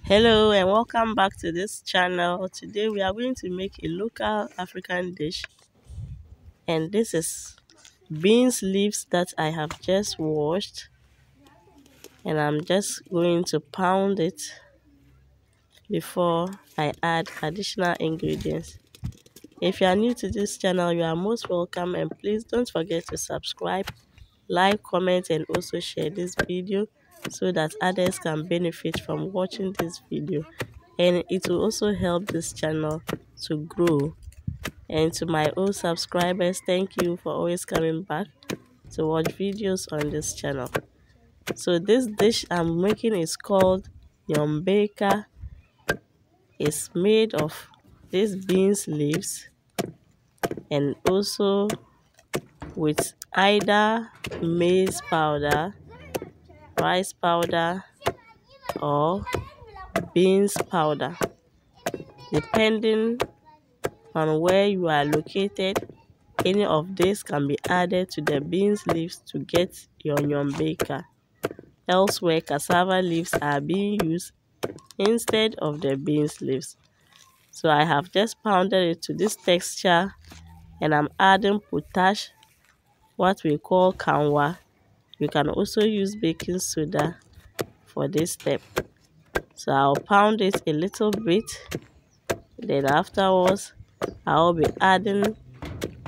Hello and welcome back to this channel. Today we are going to make a local African dish, and this is beans leaves that I have just washed, and I'm just going to pound it before I add additional ingredients. If you are new to this channel, you are most welcome, and please don't forget to subscribe, like, comment, and also share this video so that others can benefit from watching this video, and it will also help this channel to grow. And to my old subscribers, thank you for always coming back to watch videos on this channel. So this dish I'm making is called yonbeika. It's made of these beans leaves and also with either maize powder, rice powder, or beans powder. Depending on where you are located, any of this can be added to the beans leaves to get your yonbeika. Elsewhere, cassava leaves are being used instead of the beans leaves. So I have just pounded it to this texture, and I'm adding potash, what we call kanwa. You can also use baking soda for this step. So I'll pound it a little bit, then afterwards I'll be adding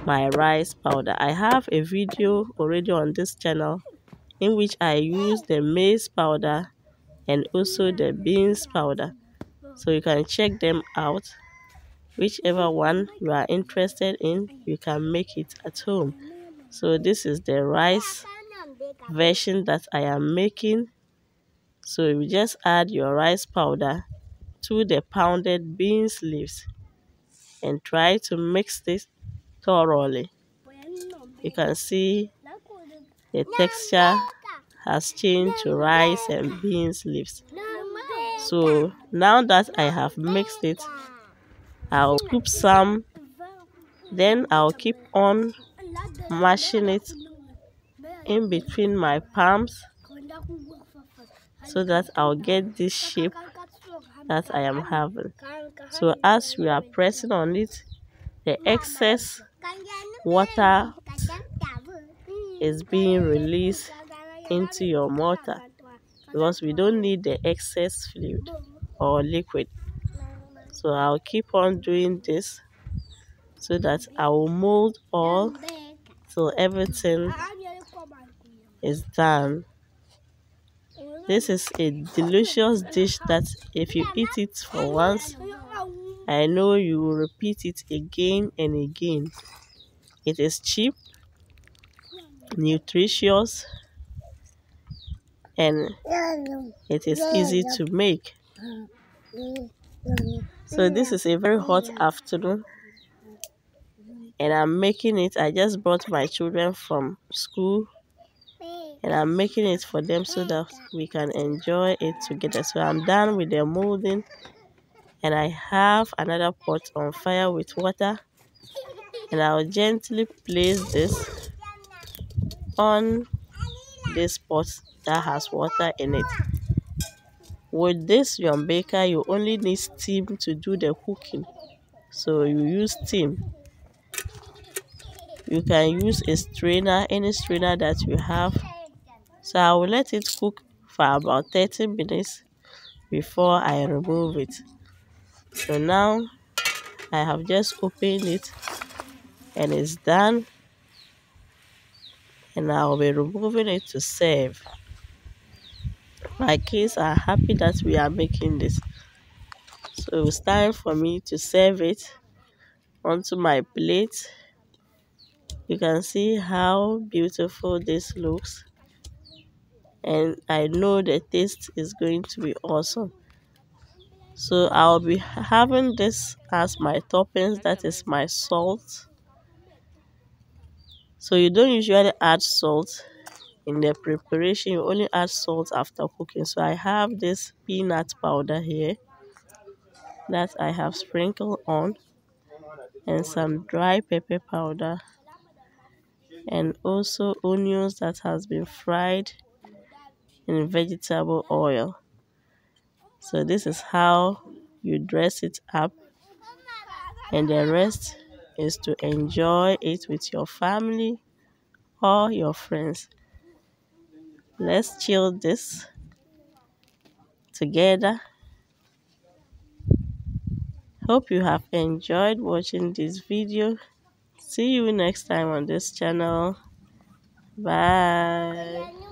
my rice powder. I have a video already on this channel in which I use the maize powder and also the beans powder, so you can check them out. Whichever one you are interested in, you can make it at home. So this is the rice version that I am making. So you just add your rice powder to the pounded beans leaves and try to mix this thoroughly. You can see the texture has changed to rice and beans leaves. So now that I have mixed it, I'll scoop some, then I'll keep on mashing it in between my palms so that I'll get this shape that I am having. So as we are pressing on it, the excess water is being released into your mortar, because we don't need the excess fluid or liquid. So I'll keep on doing this so that I will mold all till everything is done. This is a delicious dish that if you eat it for once, I know you will repeat it again and again. It is cheap, nutritious, and it is easy to make. So this is a very hot afternoon, and I'm making it. I just brought my children from school, and I'm making it for them so that we can enjoy it together. So I'm done with the molding, and I have another pot on fire with water, and I'll gently place this on this pot that has water in it. With this yonbeika, you only need steam to do the cooking, so you use steam. You can use a strainer, any strainer that you have. So I will let it cook for about 30 minutes before I remove it. So now I have just opened it and it's done, and I will be removing it to serve. My kids are happy that we are making this, so it's time for me to serve it onto my plate. You can see how beautiful this looks, and I know the taste is going to be awesome. So I'll be having this as my toppings, that is my salt. So you don't usually add salt in the preparation, you only add salt after cooking. So I have this peanut powder here that I have sprinkled on, and some dry pepper powder, and also onions that has been fried in vegetable oil. So this is how you dress it up, and the rest is to enjoy it with your family or your friends. Let's chill this together. Hope you have enjoyed watching this video. See you next time on this channel. Bye.